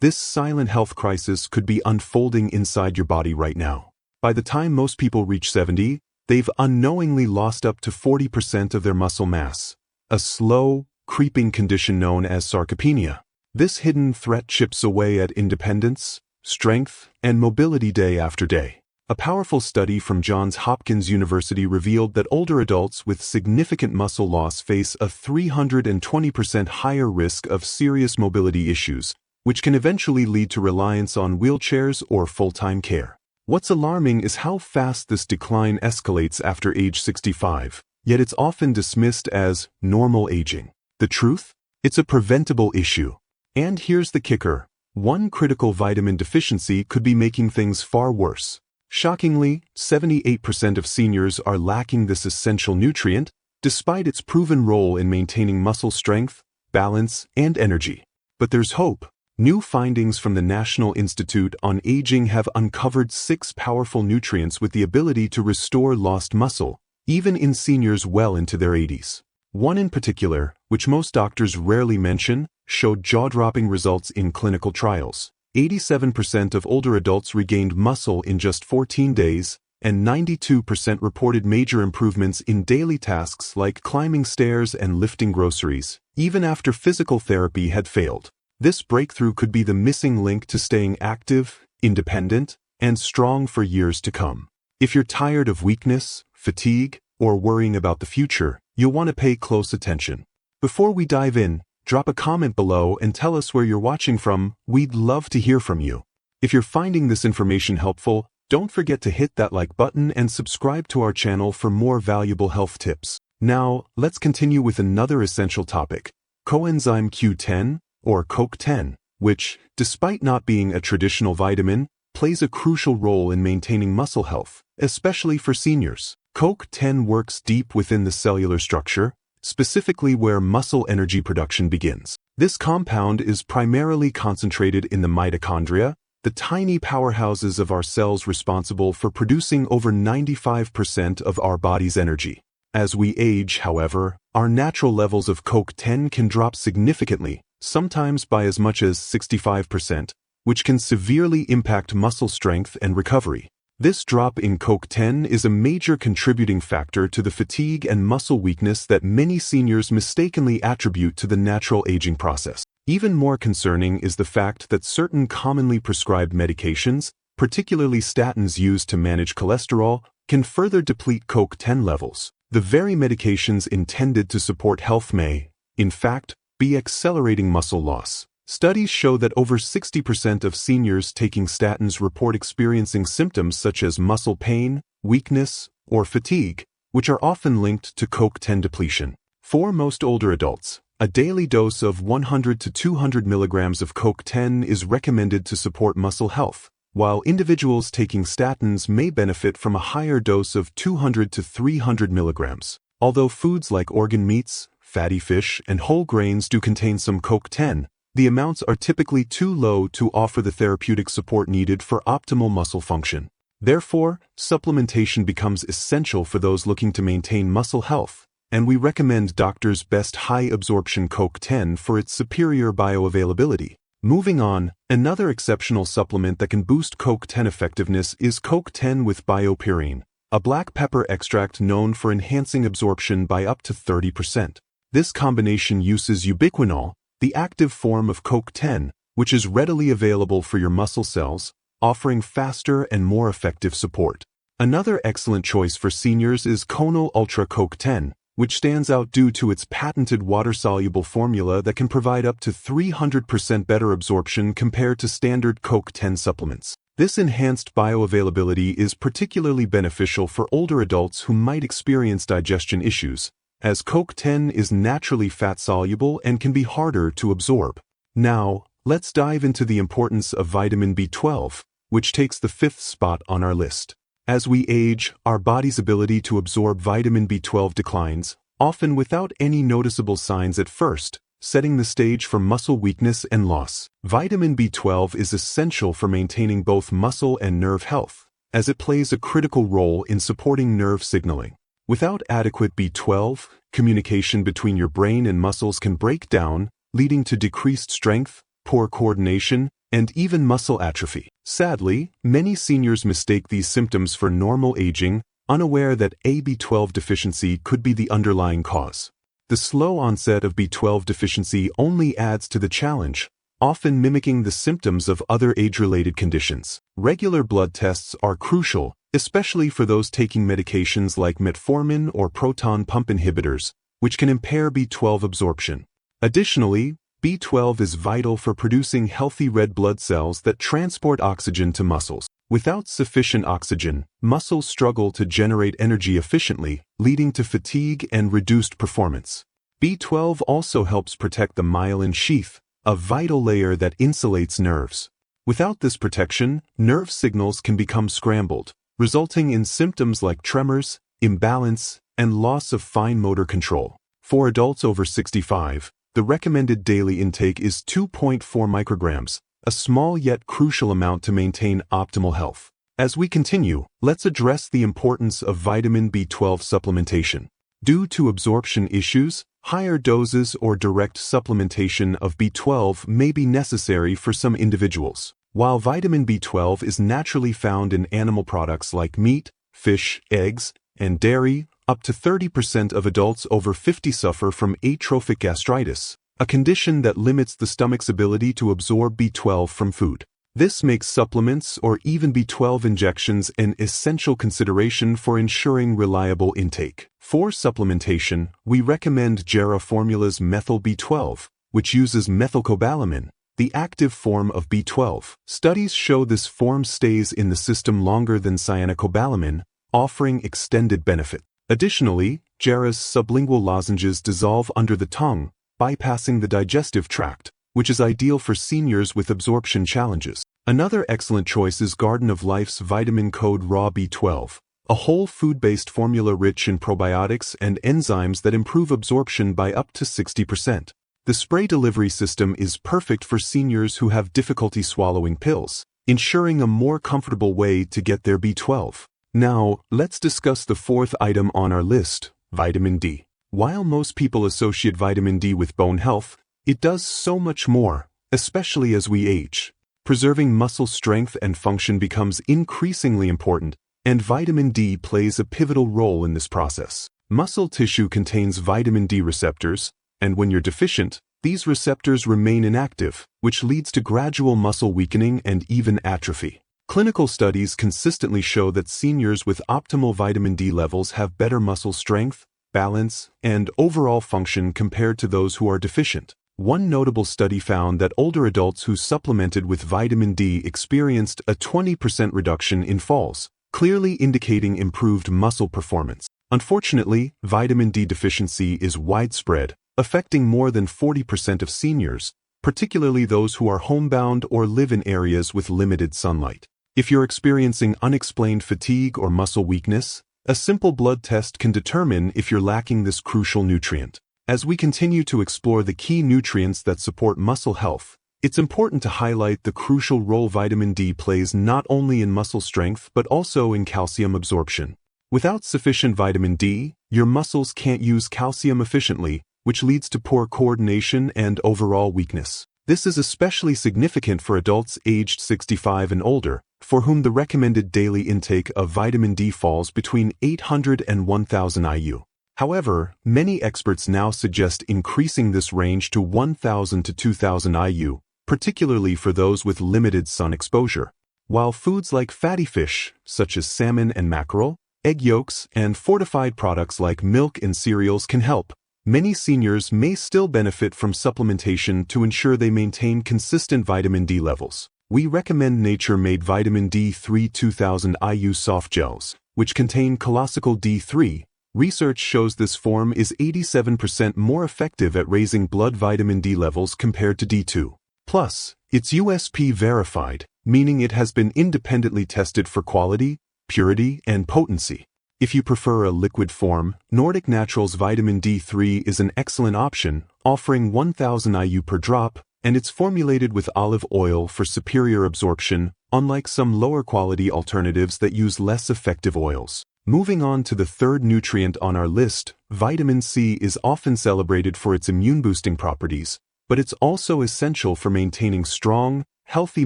This silent health crisis could be unfolding inside your body right now. By the time most people reach 70, they've unknowingly lost up to 40% of their muscle mass, a slow, creeping condition known as sarcopenia. This hidden threat chips away at independence, strength, and mobility day after day. A powerful study from Johns Hopkins University revealed that older adults with significant muscle loss face a 320% higher risk of serious mobility issues, which can eventually lead to reliance on wheelchairs or full-time care. What's alarming is how fast this decline escalates after age 65, yet it's often dismissed as normal aging. The truth? It's a preventable issue. And here's the kicker. One critical vitamin deficiency could be making things far worse. Shockingly, 78% of seniors are lacking this essential nutrient, despite its proven role in maintaining muscle strength, balance, and energy. But there's hope. New findings from the National Institute on Aging have uncovered 6 powerful nutrients with the ability to restore lost muscle, even in seniors well into their 80s. One in particular, which most doctors rarely mention, showed jaw-dropping results in clinical trials. 87% of older adults regained muscle in just 14 days, and 92% reported major improvements in daily tasks like climbing stairs and lifting groceries, even after physical therapy had failed. This breakthrough could be the missing link to staying active, independent, and strong for years to come. If you're tired of weakness, fatigue, or worrying about the future, you'll want to pay close attention. Before we dive in, drop a comment below and tell us where you're watching from. We'd love to hear from you. If you're finding this information helpful, don't forget to hit that like button and subscribe to our channel for more valuable health tips. Now, let's continue with another essential topic, coenzyme Q10, or CoQ10, which, despite not being a traditional vitamin, plays a crucial role in maintaining muscle health, especially for seniors. CoQ10 works deep within the cellular structure, specifically where muscle energy production begins. This compound is primarily concentrated in the mitochondria, the tiny powerhouses of our cells responsible for producing over 95% of our body's energy. As we age, however, our natural levels of CoQ10 can drop significantly, sometimes by as much as 65%, which can severely impact muscle strength and recovery. This drop in CoQ10 is a major contributing factor to the fatigue and muscle weakness that many seniors mistakenly attribute to the natural aging process. Even more concerning is the fact that certain commonly prescribed medications, particularly statins used to manage cholesterol, can further deplete CoQ10 levels. The very medications intended to support health may, in fact, be accelerating muscle loss. Studies show that over 60% of seniors taking statins report experiencing symptoms such as muscle pain, weakness, or fatigue, which are often linked to CoQ10 depletion. For most older adults, a daily dose of 100 to 200 milligrams of CoQ10 is recommended to support muscle health, while individuals taking statins may benefit from a higher dose of 200 to 300 milligrams. Although foods like organ meats, fatty fish, and whole grains do contain some CoQ10, the amounts are typically too low to offer the therapeutic support needed for optimal muscle function. Therefore, supplementation becomes essential for those looking to maintain muscle health, and we recommend doctors' best high-absorption CoQ10 for its superior bioavailability. Moving on, another exceptional supplement that can boost CoQ10 effectiveness is CoQ10 with biopyrine, a black pepper extract known for enhancing absorption by up to 30%. This combination uses ubiquinol, the active form of CoQ10, which is readily available for your muscle cells, offering faster and more effective support. Another excellent choice for seniors is Conal Ultra CoQ10, which stands out due to its patented water-soluble formula that can provide up to 300% better absorption compared to standard CoQ10 supplements. This enhanced bioavailability is particularly beneficial for older adults who might experience digestion issues, as CoQ10 is naturally fat-soluble and can be harder to absorb. Now, let's dive into the importance of vitamin B12, which takes the 5th spot on our list. As we age, our body's ability to absorb vitamin B12 declines, often without any noticeable signs at first, setting the stage for muscle weakness and loss. Vitamin B12 is essential for maintaining both muscle and nerve health, as it plays a critical role in supporting nerve signaling. Without adequate B12, communication between your brain and muscles can break down, leading to decreased strength, poor coordination, and even muscle atrophy. Sadly, many seniors mistake these symptoms for normal aging, unaware that a B12 deficiency could be the underlying cause. The slow onset of B12 deficiency only adds to the challenge, often mimicking the symptoms of other age-related conditions. Regular blood tests are crucial, especially for those taking medications like metformin or proton pump inhibitors, which can impair B12 absorption. Additionally, B12 is vital for producing healthy red blood cells that transport oxygen to muscles. Without sufficient oxygen, muscles struggle to generate energy efficiently, leading to fatigue and reduced performance. B12 also helps protect the myelin sheath, a vital layer that insulates nerves. Without this protection, nerve signals can become scrambled, resulting in symptoms like tremors, imbalance, and loss of fine motor control. For adults over 65, the recommended daily intake is 2.4 micrograms, a small yet crucial amount to maintain optimal health. As we continue, let's address the importance of vitamin B12 supplementation. Due to absorption issues, higher doses or direct supplementation of B12 may be necessary for some individuals. While vitamin B12 is naturally found in animal products like meat, fish, eggs, and dairy, up to 30% of adults over 50 suffer from atrophic gastritis, a condition that limits the stomach's ability to absorb B12 from food. This makes supplements or even B12 injections an essential consideration for ensuring reliable intake. For supplementation, we recommend Jera Formula's Methyl B12, which uses methylcobalamin, the active form of B12. Studies show this form stays in the system longer than cyanocobalamin, offering extended benefit. Additionally, Jera's sublingual lozenges dissolve under the tongue, bypassing the digestive tract, which is ideal for seniors with absorption challenges. Another excellent choice is Garden of Life's Vitamin Code Raw B12, a whole food-based formula rich in probiotics and enzymes that improve absorption by up to 60%. The spray delivery system is perfect for seniors who have difficulty swallowing pills, ensuring a more comfortable way to get their B12. Now, let's discuss the fourth item on our list, vitamin D. While most people associate vitamin D with bone health, it does so much more, especially as we age. Preserving muscle strength and function becomes increasingly important, and vitamin D plays a pivotal role in this process. Muscle tissue contains vitamin D receptors, and when you're deficient, these receptors remain inactive, which leads to gradual muscle weakening and even atrophy. Clinical studies consistently show that seniors with optimal vitamin D levels have better muscle strength, balance, and overall function compared to those who are deficient. One notable study found that older adults who supplemented with vitamin D experienced a 20% reduction in falls, clearly indicating improved muscle performance. Unfortunately, vitamin D deficiency is widespread, affecting more than 40% of seniors, particularly those who are homebound or live in areas with limited sunlight. If you're experiencing unexplained fatigue or muscle weakness, a simple blood test can determine if you're lacking this crucial nutrient. As we continue to explore the key nutrients that support muscle health, it's important to highlight the crucial role vitamin D plays not only in muscle strength but also in calcium absorption. Without sufficient vitamin D, your muscles can't use calcium efficiently, which leads to poor coordination and overall weakness. This is especially significant for adults aged 65 and older, for whom the recommended daily intake of vitamin D falls between 800 and 1000 IU. However, many experts now suggest increasing this range to 1000 to 2000 IU, particularly for those with limited sun exposure. While foods like fatty fish, such as salmon and mackerel, egg yolks, and fortified products like milk and cereals can help, many seniors may still benefit from supplementation to ensure they maintain consistent vitamin D levels. We recommend nature-made vitamin D3 2000 IU soft gels, which contain colloidal D3. Research shows this form is 87% more effective at raising blood vitamin D levels compared to D2. Plus, it's USP verified, meaning it has been independently tested for quality, purity, and potency. If you prefer a liquid form, Nordic Naturals Vitamin D3 is an excellent option, offering 1000 IU per drop, and it's formulated with olive oil for superior absorption, unlike some lower-quality alternatives that use less effective oils. Moving on to the third nutrient on our list, vitamin C is often celebrated for its immune-boosting properties, but it's also essential for maintaining strong, healthy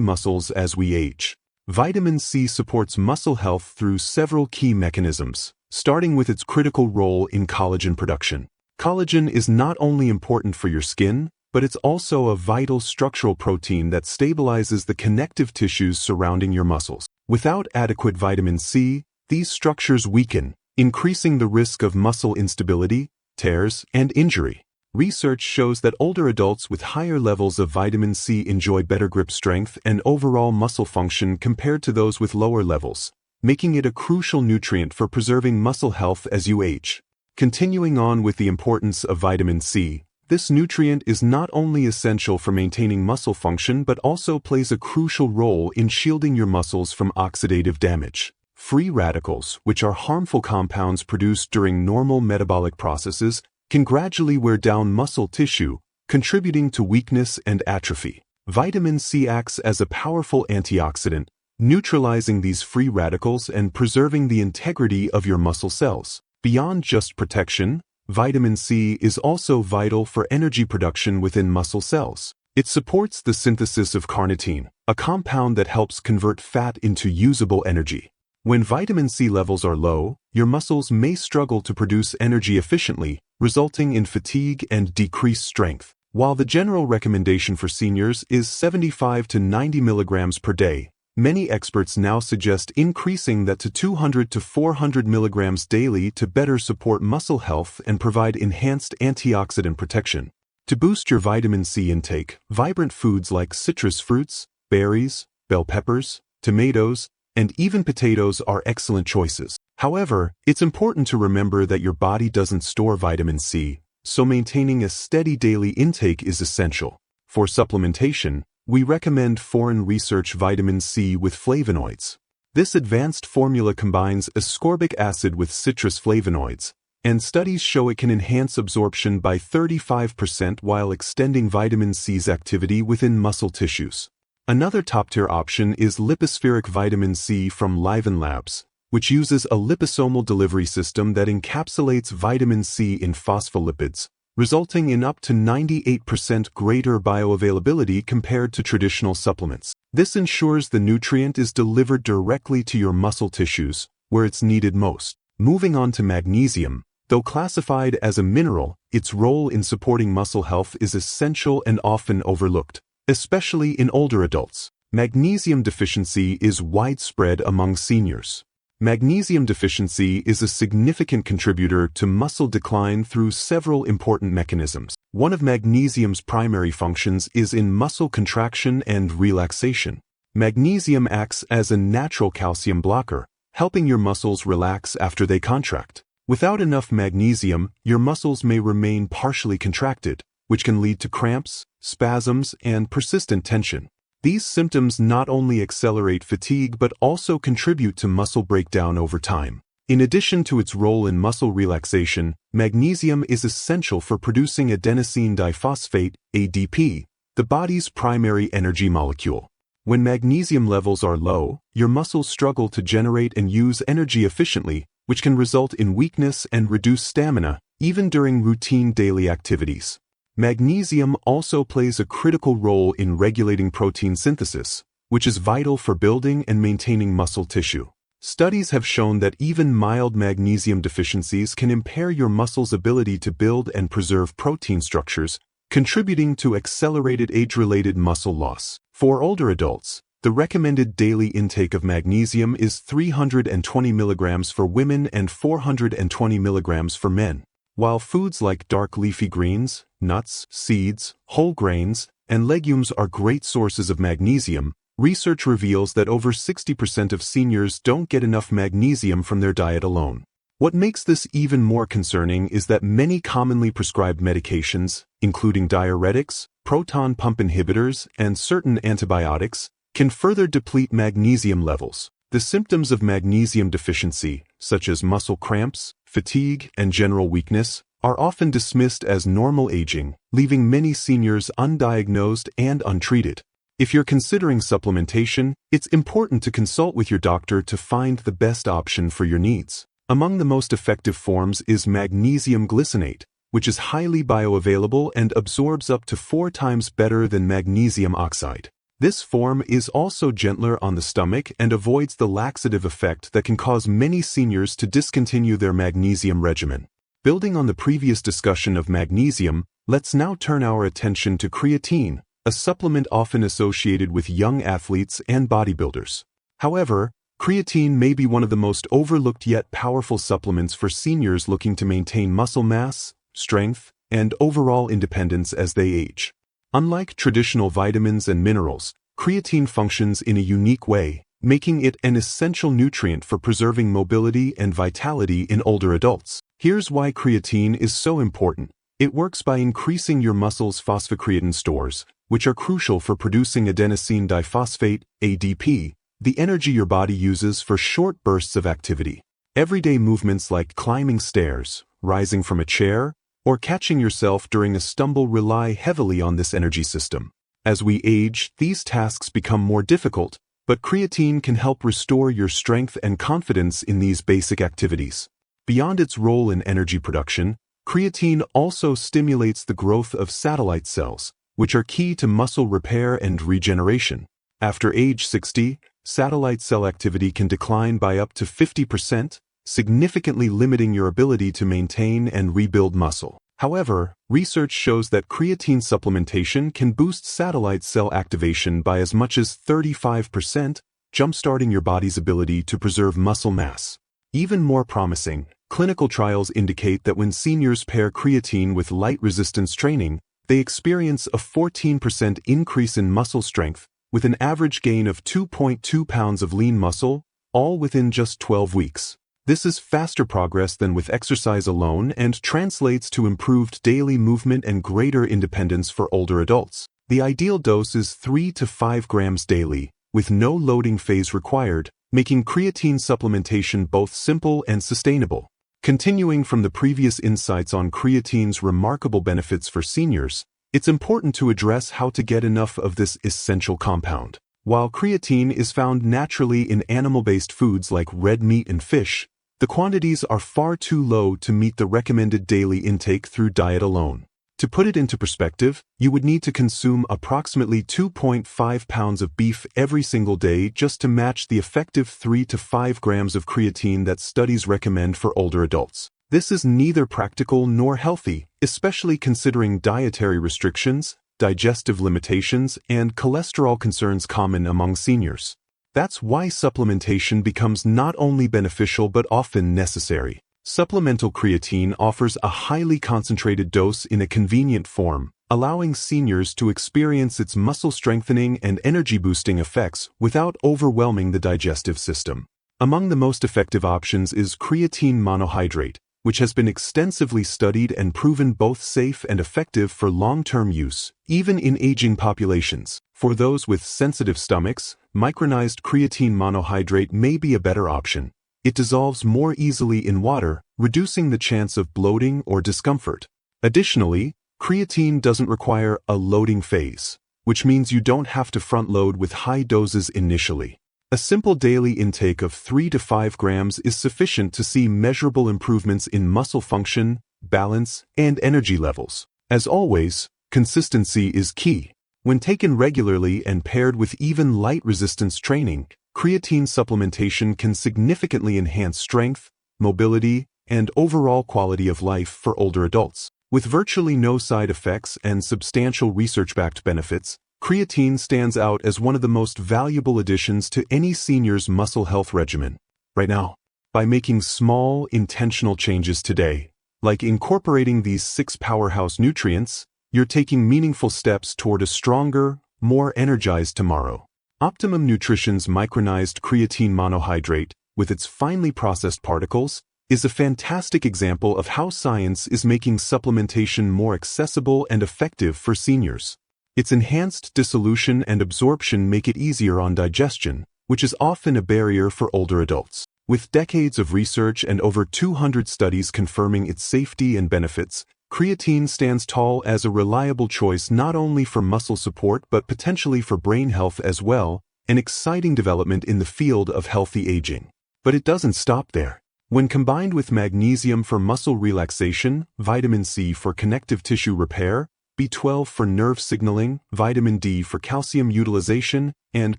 muscles as we age. Vitamin C supports muscle health through several key mechanisms, starting with its critical role in collagen production. Collagen is not only important for your skin, but it's also a vital structural protein that stabilizes the connective tissues surrounding your muscles. Without adequate vitamin C, these structures weaken, increasing the risk of muscle instability, tears, and injury. Research shows that older adults with higher levels of vitamin C enjoy better grip strength and overall muscle function compared to those with lower levels, making it a crucial nutrient for preserving muscle health as you age. Continuing on with the importance of vitamin C, this nutrient is not only essential for maintaining muscle function but also plays a crucial role in shielding your muscles from oxidative damage. Free radicals, which are harmful compounds produced during normal metabolic processes, can gradually wear down muscle tissue, contributing to weakness and atrophy. Vitamin C acts as a powerful antioxidant, neutralizing these free radicals and preserving the integrity of your muscle cells. Beyond just protection, vitamin C is also vital for energy production within muscle cells. It supports the synthesis of carnitine, a compound that helps convert fat into usable energy. When vitamin C levels are low, your muscles may struggle to produce energy efficiently, resulting in fatigue and decreased strength. While the general recommendation for seniors is 75 to 90 milligrams per day, many experts now suggest increasing that to 200 to 400 milligrams daily to better support muscle health and provide enhanced antioxidant protection. To boost your vitamin C intake, vibrant foods like citrus fruits, berries, bell peppers, tomatoes, and even potatoes are excellent choices. However, it's important to remember that your body doesn't store vitamin C, so maintaining a steady daily intake is essential. For supplementation, we recommend foreign research vitamin C with flavonoids. This advanced formula combines ascorbic acid with citrus flavonoids, and studies show it can enhance absorption by 35% while extending vitamin C's activity within muscle tissues. Another top-tier option is lipospheric vitamin C from Liven Labs, which uses a liposomal delivery system that encapsulates vitamin C in phospholipids, resulting in up to 98% greater bioavailability compared to traditional supplements. This ensures the nutrient is delivered directly to your muscle tissues, where it's needed most. Moving on to magnesium, though classified as a mineral, its role in supporting muscle health is essential and often overlooked, especially in older adults. Magnesium deficiency is widespread among seniors. Magnesium deficiency is a significant contributor to muscle decline through several important mechanisms. One of magnesium's primary functions is in muscle contraction and relaxation. Magnesium acts as a natural calcium blocker, helping your muscles relax after they contract. Without enough magnesium, your muscles may remain partially contracted, which can lead to cramps, spasms, and persistent tension. These symptoms not only accelerate fatigue but also contribute to muscle breakdown over time. In addition to its role in muscle relaxation, magnesium is essential for producing adenosine diphosphate, ADP, the body's primary energy molecule. When magnesium levels are low, your muscles struggle to generate and use energy efficiently, which can result in weakness and reduced stamina, even during routine daily activities. Magnesium also plays a critical role in regulating protein synthesis, which is vital for building and maintaining muscle tissue. Studies have shown that even mild magnesium deficiencies can impair your muscle's ability to build and preserve protein structures, contributing to accelerated age-related muscle loss. For older adults, the recommended daily intake of magnesium is 320 milligrams for women and 420 milligrams for men. While foods like dark leafy greens, nuts, seeds, whole grains, and legumes are great sources of magnesium, research reveals that over 60% of seniors don't get enough magnesium from their diet alone. What makes this even more concerning is that many commonly prescribed medications, including diuretics, proton pump inhibitors, and certain antibiotics, can further deplete magnesium levels. The symptoms of magnesium deficiency, such as muscle cramps, fatigue, and general weakness, are often dismissed as normal aging, leaving many seniors undiagnosed and untreated. If you're considering supplementation, it's important to consult with your doctor to find the best option for your needs. Among the most effective forms is magnesium glycinate, which is highly bioavailable and absorbs up to 4 times better than magnesium oxide. This form is also gentler on the stomach and avoids the laxative effect that can cause many seniors to discontinue their magnesium regimen. Building on the previous discussion of magnesium, let's now turn our attention to creatine, a supplement often associated with young athletes and bodybuilders. However, creatine may be one of the most overlooked yet powerful supplements for seniors looking to maintain muscle mass, strength, and overall independence as they age. Unlike traditional vitamins and minerals, creatine functions in a unique way, making it an essential nutrient for preserving mobility and vitality in older adults. Here's why creatine is so important. It works by increasing your muscle's phosphocreatine stores, which are crucial for producing adenosine diphosphate, ADP, the energy your body uses for short bursts of activity. Everyday movements like climbing stairs, rising from a chair, or catching yourself during a stumble rely heavily on this energy system. As we age, these tasks become more difficult, but creatine can help restore your strength and confidence in these basic activities. Beyond its role in energy production, creatine also stimulates the growth of satellite cells, which are key to muscle repair and regeneration. After age 60, satellite cell activity can decline by up to 50%, significantly limiting your ability to maintain and rebuild muscle. However, research shows that creatine supplementation can boost satellite cell activation by as much as 35%, jumpstarting your body's ability to preserve muscle mass. Even more promising, clinical trials indicate that when seniors pair creatine with light resistance training, they experience a 14% increase in muscle strength, with an average gain of 2.2 pounds of lean muscle, all within just 12 weeks. This is faster progress than with exercise alone and translates to improved daily movement and greater independence for older adults. The ideal dose is 3 to 5 grams daily, with no loading phase required, making creatine supplementation both simple and sustainable. Continuing from the previous insights on creatine's remarkable benefits for seniors, it's important to address how to get enough of this essential compound. While creatine is found naturally in animal-based foods like red meat and fish, the quantities are far too low to meet the recommended daily intake through diet alone. To put it into perspective, you would need to consume approximately 2.5 pounds of beef every single day just to match the effective 3 to 5 grams of creatine that studies recommend for older adults. This is neither practical nor healthy, especially considering dietary restrictions, digestive limitations, and cholesterol concerns common among seniors. That's why supplementation becomes not only beneficial but often necessary. Supplemental creatine offers a highly concentrated dose in a convenient form, allowing seniors to experience its muscle-strengthening and energy-boosting effects without overwhelming the digestive system. Among the most effective options is creatine monohydrate, which has been extensively studied and proven both safe and effective for long-term use, even in aging populations. For those with sensitive stomachs, micronized creatine monohydrate may be a better option. It dissolves more easily in water, reducing the chance of bloating or discomfort. Additionally, creatine doesn't require a loading phase, which means you don't have to front-load with high doses initially. A simple daily intake of 3 to 5 grams is sufficient to see measurable improvements in muscle function, balance, and energy levels. As always, consistency is key. When taken regularly and paired with even light resistance training, creatine supplementation can significantly enhance strength, mobility, and overall quality of life for older adults. With virtually no side effects and substantial research-backed benefits, creatine stands out as one of the most valuable additions to any senior's muscle health regimen. Right now, by making small, intentional changes today, like incorporating these 6 powerhouse nutrients, you're taking meaningful steps toward a stronger, more energized tomorrow. Optimum Nutrition's micronized creatine monohydrate, with its finely processed particles, is a fantastic example of how science is making supplementation more accessible and effective for seniors. Its enhanced dissolution and absorption make it easier on digestion, which is often a barrier for older adults. With decades of research and over 200 studies confirming its safety and benefits, creatine stands tall as a reliable choice not only for muscle support but potentially for brain health as well, an exciting development in the field of healthy aging. But it doesn't stop there. When combined with magnesium for muscle relaxation, vitamin C for connective tissue repair, B12 for nerve signaling, vitamin D for calcium utilization, and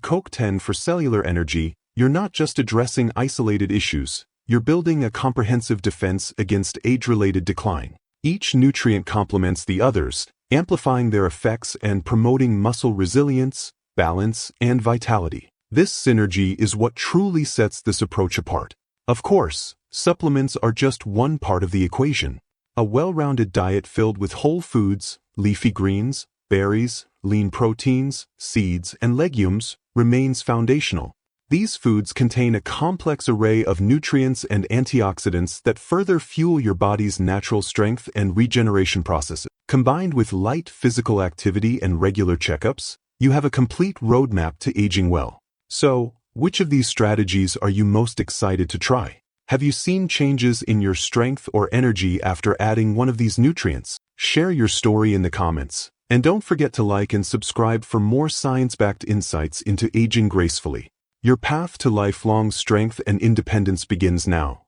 CoQ10 for cellular energy, you're not just addressing isolated issues, you're building a comprehensive defense against age-related decline. Each nutrient complements the others, amplifying their effects and promoting muscle resilience, balance, and vitality. This synergy is what truly sets this approach apart. Of course, supplements are just one part of the equation. A well-rounded diet filled with whole foods, leafy greens, berries, lean proteins, seeds, and legumes remains foundational. These foods contain a complex array of nutrients and antioxidants that further fuel your body's natural strength and regeneration processes. Combined with light physical activity and regular checkups, you have a complete roadmap to aging well. So, which of these strategies are you most excited to try? Have you seen changes in your strength or energy after adding one of these nutrients? Share your story in the comments. And don't forget to like and subscribe for more science-backed insights into aging gracefully. Your path to lifelong strength and independence begins now.